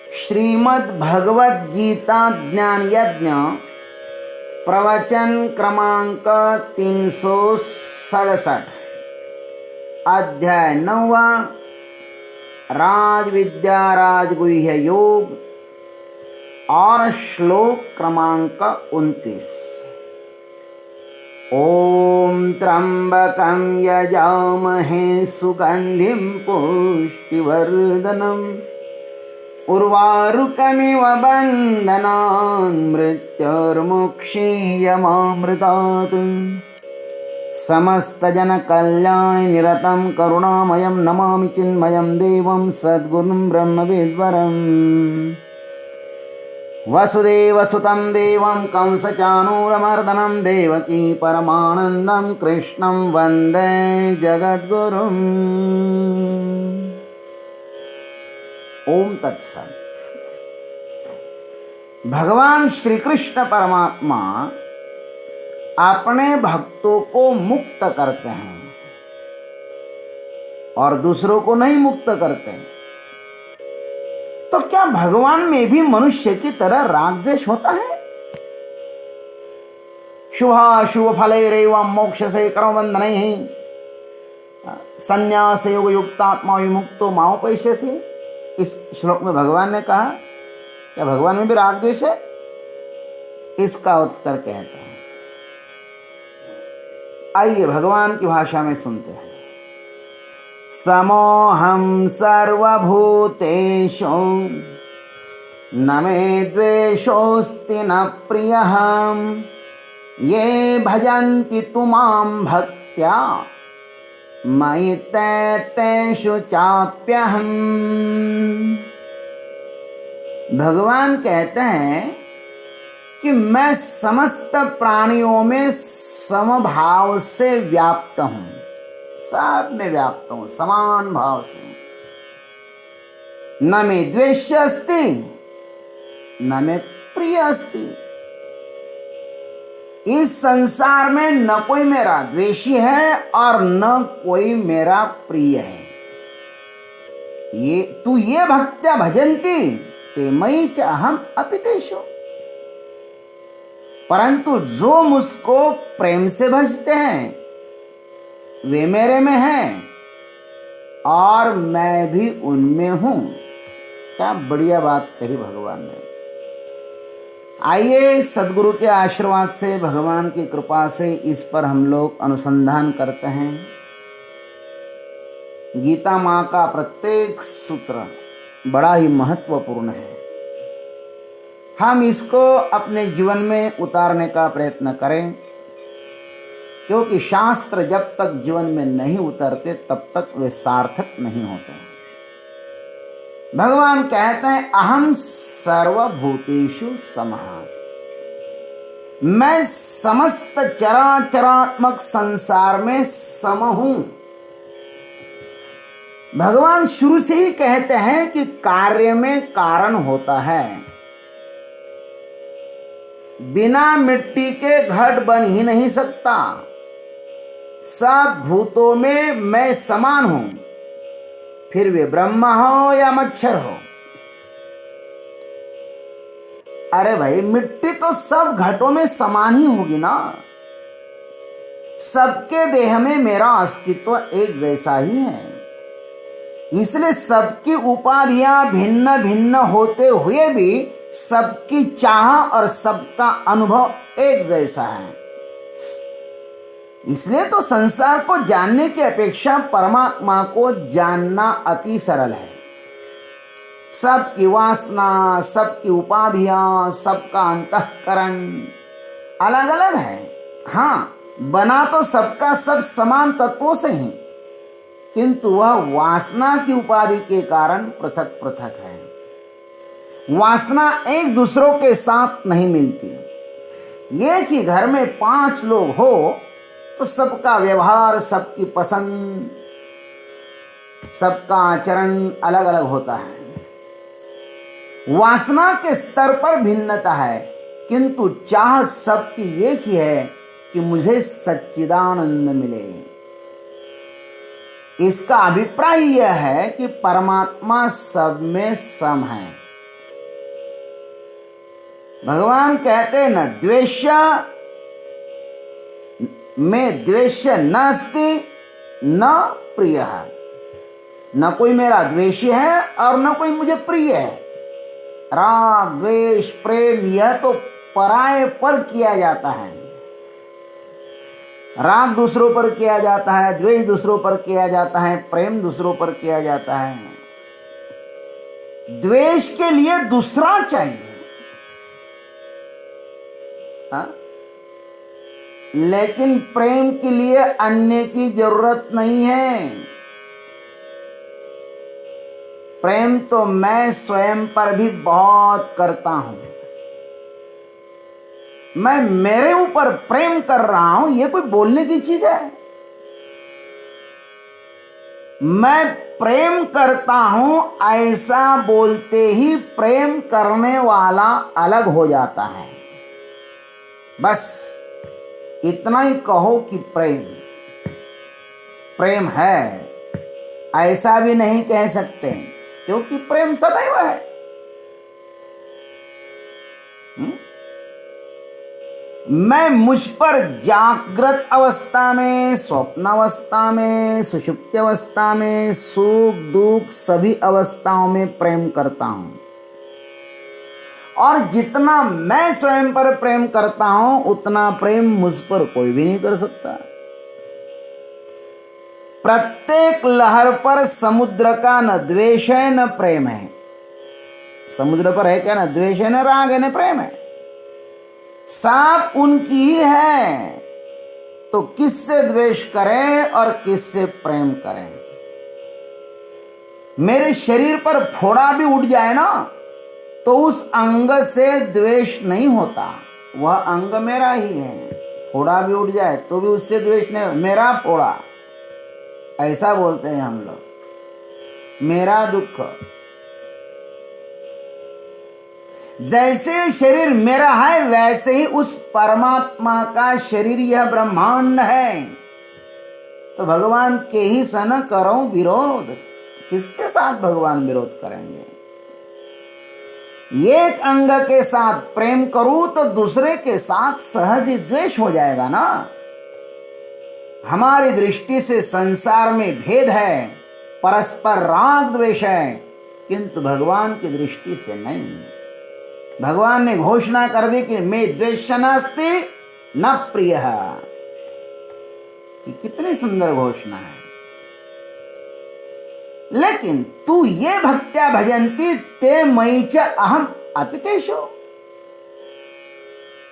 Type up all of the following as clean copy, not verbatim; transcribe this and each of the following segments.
श्रीमद् भगवद गीता ज्ञान यज्ञ प्रवचन क्रमांक 367 अध्याय 9 राज विद्या राजगुह्य योग और श्लोक क्रमांक 29। ओम त्र्यंबकं यजामहे सुगंधिं पुष्टिवर्धनम् उर्वारुकमिव बन्धनान् मृत्युर्मुक्षीयमामृतात् समस्तजनकल्याणे निरतं करुणामयं नमामि चिन्मयं देवं सद्गुरुं ब्रह्मविद्वरम् वसुदेवसुतं देवं कंसचाणूरमर्दनं देवकी परमानन्दं कृष्णं वन्दे जगद्गुरुम्। ओम तत्सत। भगवान श्री कृष्ण परमात्मा अपने भक्तों को मुक्त करते हैं और दूसरों को नहीं मुक्त करते हैं। तो क्या भगवान में भी मनुष्य की तरह राग द्वेष होता है? शुभाशुभ फलैरेवं मोक्षसे कर्मबन्धनैः संन्यास योग युक्तात्मा विमुक्तो माओपैश्यसि। इस श्लोक में भगवान ने कहा क्या भगवान में भी राग द्वेष है? इसका उत्तर कहते हैं, आइए भगवान की भाषा में सुनते हैं। समोहम सर्वभूतेषु न मे द्वेषोऽस्ति न प्रियः ये भजन्ति तु मां भक्त्या मयि तेषु चाप्यहम्। भगवान कहते हैं कि मैं समस्त प्राणियों में समभाव से व्याप्त हूं, सब में व्याप्त हूं, समान भाव से। न मे द्वेष अस्ति न मे प्रिय अस्ति। इस संसार में न कोई मेरा द्वेषी है और न कोई मेरा प्रिय है। ये भक्त्या भजन्ति ते मयि च अहम् अपि तेषु। परंतु जो मुझको प्रेम से भजते हैं वे मेरे में हैं और मैं भी उनमें हूं। क्या बढ़िया बात कही भगवान ने। आइए सदगुरु के आशीर्वाद से, भगवान की कृपा से इस पर हम लोग अनुसंधान करते हैं। गीता माँ का प्रत्येक सूत्र बड़ा ही महत्वपूर्ण है। हम इसको अपने जीवन में उतारने का प्रयत्न करें, क्योंकि शास्त्र जब तक जीवन में नहीं उतरते तब तक वे सार्थक नहीं होते। भगवान कहते हैं अहम सर्वभूतेषु समः। मैं समस्त चराचरात्मक संसार में सम हूं। भगवान शुरू से ही कहते हैं कि कार्य में कारण होता है। बिना मिट्टी के घट बन ही नहीं सकता। सब भूतों में मैं समान हूं, फिर वे ब्रह्मा हो या मच्छर हो। अरे भाई, मिट्टी तो सब घटों में समान ही होगी ना। सबके देह में मेरा अस्तित्व एक जैसा ही है। इसलिए सबकी उपाधियां भिन्न भिन्न होते हुए भी सबकी चाह और सबका अनुभव एक जैसा है। इसलिए तो संसार को जानने की अपेक्षा परमात्मा को जानना अति सरल है। सबकी वासना, सबकी उपाधियां, सबका अंतःकरण अलग अलग है। हाँ, बना तो सबका सब समान तत्वों से ही, किंतु वह वासना की उपाधि के कारण पृथक पृथक है। वासना एक दूसरों के साथ नहीं मिलती। एक ही घर में 5 लोग हो तो सबका व्यवहार, सबकी पसंद, सबका आचरण अलग अलग होता है। वासना के स्तर पर भिन्नता है, किंतु चाह सबकी एक ही है कि मुझे सच्चिदानंद मिले। इसका अभिप्राय यह है कि परमात्मा सब में सम है। भगवान कहते हैं न द्वेष्य में द्वेष्य नास्ति न प्रिय, न कोई मेरा द्वेषी है और न कोई मुझे प्रिय है। राग द्वेष प्रेम यह तो पराये पर किया जाता है। राग दूसरों पर किया जाता है, द्वेष दूसरों पर किया जाता है, प्रेम दूसरों पर किया जाता है। द्वेष के लिए दूसरा चाहिए, लेकिन प्रेम के लिए अन्य की जरूरत नहीं है। प्रेम तो मैं स्वयं पर भी बहुत करता हूं। मैं मेरे ऊपर प्रेम कर रहा हूं, यह कोई बोलने की चीज है? मैं प्रेम करता हूं ऐसा बोलते ही प्रेम करने वाला अलग हो जाता है। बस इतना ही कहो कि प्रेम है, ऐसा भी नहीं कह सकते, क्योंकि प्रेम सदैव है। मैं मुझ पर जागृत अवस्था में, स्वप्न अवस्था में, सुषुप्ति अवस्था में, सुख दुख सभी अवस्थाओं में प्रेम करता हूं। और जितना मैं स्वयं पर प्रेम करता हूं उतना प्रेम मुझ पर कोई भी नहीं कर सकता। प्रत्येक लहर पर समुद्र का न द्वेष है न प्रेम है। समुद्र पर है क्या? न द्वेष है, न राग है, न प्रेम है। सब उनकी ही है, तो किससे द्वेष करें और किससे प्रेम करें? मेरे शरीर पर फोड़ा भी उठ जाए ना, तो उस अंग से द्वेष नहीं होता, वह अंग मेरा ही है। फोड़ा भी उठ जाए तो भी उससे द्वेष नहीं होता, मेरा फोड़ा, ऐसा बोलते हैं हम लोग, मेरा दुख। जैसे शरीर मेरा है वैसे ही उस परमात्मा का शरीर यह ब्रह्मांड है। तो भगवान के ही सन करो विरोध, किसके साथ भगवान विरोध करेंगे? एक अंग के साथ प्रेम करूं तो दूसरे के साथ सहज ही द्वेष हो जाएगा ना। हमारी दृष्टि से संसार में भेद है, परस्पर राग द्वेष है, किंतु भगवान की दृष्टि से नहीं। भगवान ने घोषणा कर दी कि मैं द्वेष नास्ति न प्रिय। कितनी सुंदर घोषणा है। लेकिन तू ये भक्त्या भजन्ति ते मयि च अहम अपितेषु,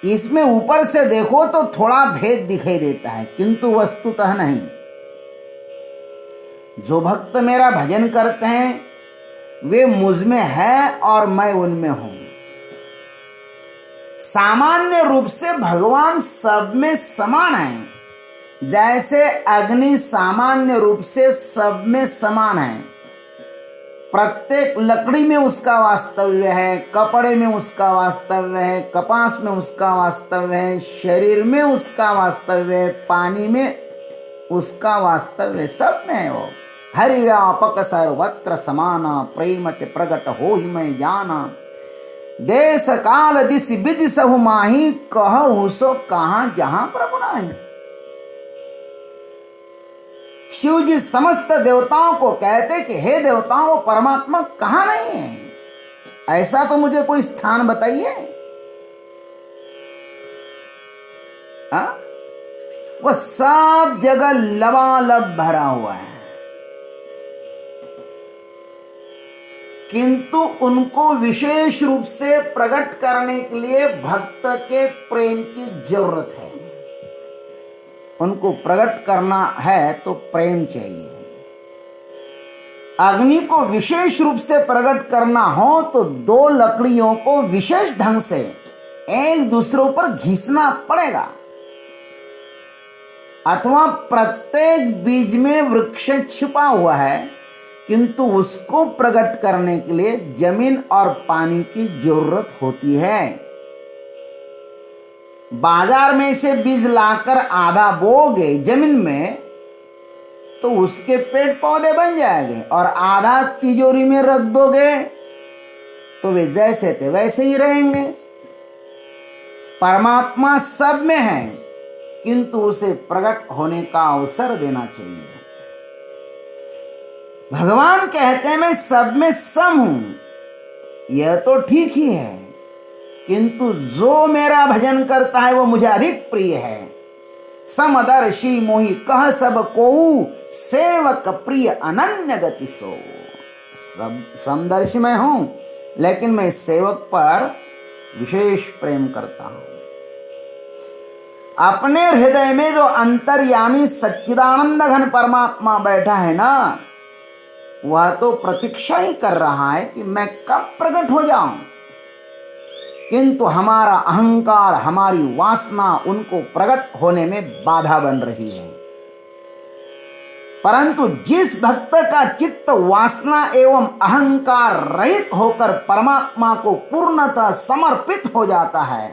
इसमें ऊपर से देखो तो थोड़ा भेद दिखाई देता है, किंतु वस्तुतः नहीं। जो भक्त मेरा भजन करते हैं वे मुझ में है और मैं उनमें हूं। सामान्य रूप से भगवान सब में समान है, जैसे अग्नि सामान्य रूप से सब में समान है। प्रत्येक लकड़ी में उसका वास्तव्य है, कपड़े में उसका वास्तव्य है, कपास में उसका वास्तव्य है, शरीर में उसका वास्तव्य है, पानी में उसका वास्तव्य, सब में है वो। हरि व्यापक सर्वत्र समाना, प्रेमते प्रगट हो ही मैं जाना। देश काल दिस विधि सहु माही, कहु सो कहां जहां प्रभु नाही। शिव जी समस्त देवताओं को कहते कि हे देवताओं, वो परमात्मा कहां नहीं है? ऐसा तो मुझे कोई स्थान बताइए। वो सब जगह लबालब भरा हुआ है, किंतु उनको विशेष रूप से प्रकट करने के लिए भक्त के प्रेम की जरूरत है। उनको प्रकट करना है तो प्रेम चाहिए। अग्नि को विशेष रूप से प्रकट करना हो तो दो लकड़ियों को विशेष ढंग से एक दूसरों पर घिसना पड़ेगा, अथवा प्रत्येक बीज में वृक्ष छिपा हुआ है, किंतु उसको प्रकट करने के लिए जमीन और पानी की जरूरत होती है। बाजार में से बीज लाकर आधा बोगे जमीन में तो उसके पेड़ पौधे बन जाएंगे, और आधा तिजोरी में रख दोगे तो वे जैसे थे वैसे ही रहेंगे। परमात्मा सब में है, किंतु उसे प्रकट होने का अवसर देना चाहिए। भगवान कहते हैं मैं सब में सम हूं, यह तो ठीक ही है, किंतु जो मेरा भजन करता है वो मुझे अधिक प्रिय है। समदर्शी मोहि कह सब कोऊ, सेवक प्रिय अनन्य गति सो। सब समदर्शी मैं हूं, लेकिन मैं सेवक पर विशेष प्रेम करता हूं। अपने हृदय में जो अंतर्यामी सच्चिदानंद घन परमात्मा बैठा है ना, वह तो प्रतीक्षा ही कर रहा है कि मैं कब प्रकट हो जाऊं, किंतु हमारा अहंकार, हमारी वासना उनको प्रकट होने में बाधा बन रही है। परंतु जिस भक्त का चित्त वासना एवं अहंकार रहित होकर परमात्मा को पूर्णतः समर्पित हो जाता है,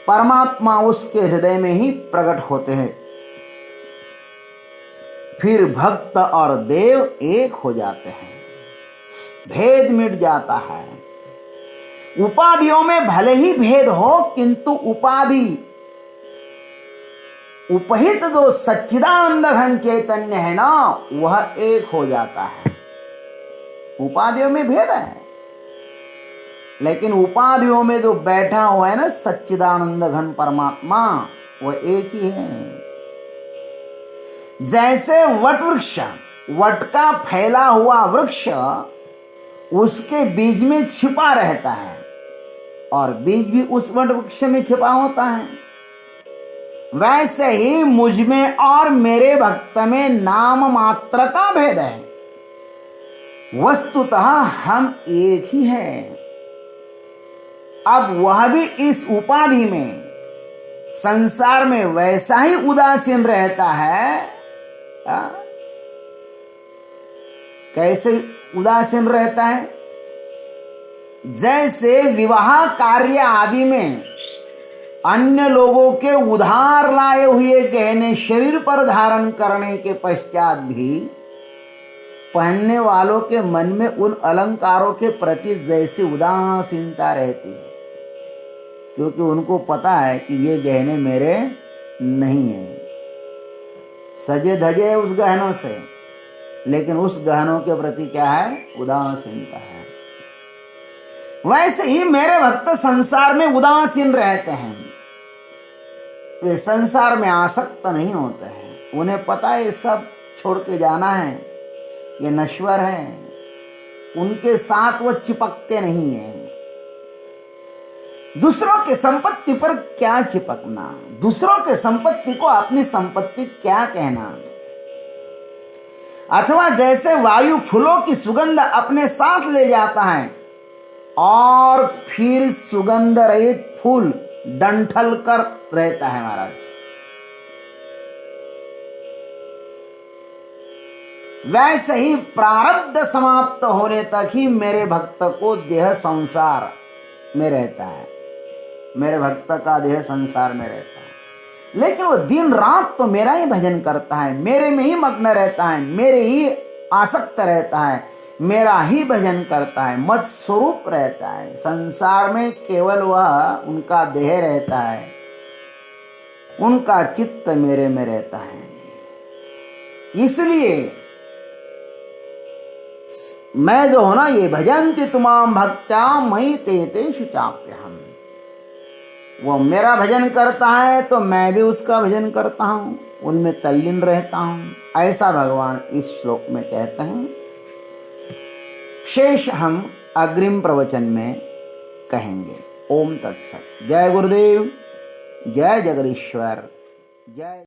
परमात्मा उसके हृदय में ही प्रकट होते हैं। फिर भक्त और देव एक हो जाते हैं, भेद मिट जाता है। उपाधियों में भले ही भेद हो, किंतु उपाधि उपहित जो सच्चिदानंद घन चैतन्य है ना, वह एक हो जाता है। उपाधियों में भेद है, लेकिन उपाधियों में जो बैठा हुआ है ना सच्चिदानंद घन परमात्मा, वह एक ही है। जैसे वट वृक्ष, वट का फैला हुआ वृक्ष उसके बीज में छिपा रहता है, और बीज भी उस वट वृक्ष में छिपा होता है, वैसे ही मुझ में और मेरे भक्त में नाम मात्र का भेद है। वस्तुतः हम एक ही हैं। अब वह भी इस उपाधि में, संसार में वैसा ही उदासीन रहता है। कैसे उदासीन रहता है? जैसे विवाह कार्य आदि में अन्य लोगों के उधार लाए हुए गहने शरीर पर धारण करने के पश्चात भी पहनने वालों के मन में उन अलंकारों के प्रति जैसी उदासीनता रहती है, क्योंकि उनको पता है कि ये गहने मेरे नहीं हैं। सजे धजे उस गहनों से, लेकिन उस गहनों के प्रति क्या है? उदासीनता है। वैसे ही मेरे भक्त संसार में उदासीन रहते हैं। वे संसार में आसक्त नहीं होते हैं। उन्हें पता है ये सब छोड़ के जाना है, ये नश्वर है। उनके साथ वो चिपकते नहीं हैं। दूसरों की संपत्ति पर क्या चिपकना, दूसरों के संपत्ति को अपनी संपत्ति क्या कहना। अथवा जैसे वायु फूलों की सुगंध अपने साथ ले जाता है और फिर सुगंध रहित फूल डंठल कर रहता है महाराज, वैसे ही प्रारब्ध समाप्त होने तक ही मेरे भक्त को देह संसार में रहता है। मेरे भक्त का देह संसार में रहता है, लेकिन वो दिन रात तो मेरा ही भजन करता है, मेरे में ही मग्न रहता है, मेरे ही आसक्त रहता है, मेरा ही भजन करता है, मत स्वरूप रहता है। संसार में केवल वह उनका देह रहता है, उनका चित्त मेरे में रहता है। इसलिए मैं जो हूं ना, ये भजन्ति तुमाम भक्त्या मयि ते तेषु चाप्यहम्। वो मेरा भजन करता है तो मैं भी उसका भजन करता हूं, उनमें तल्लीन रहता हूं। ऐसा भगवान इस श्लोक में कहते हैं। शेष हम अग्रिम प्रवचन में कहेंगे। ओम तत्सत। जय गुरुदेव, जय जगदीश्वर, जय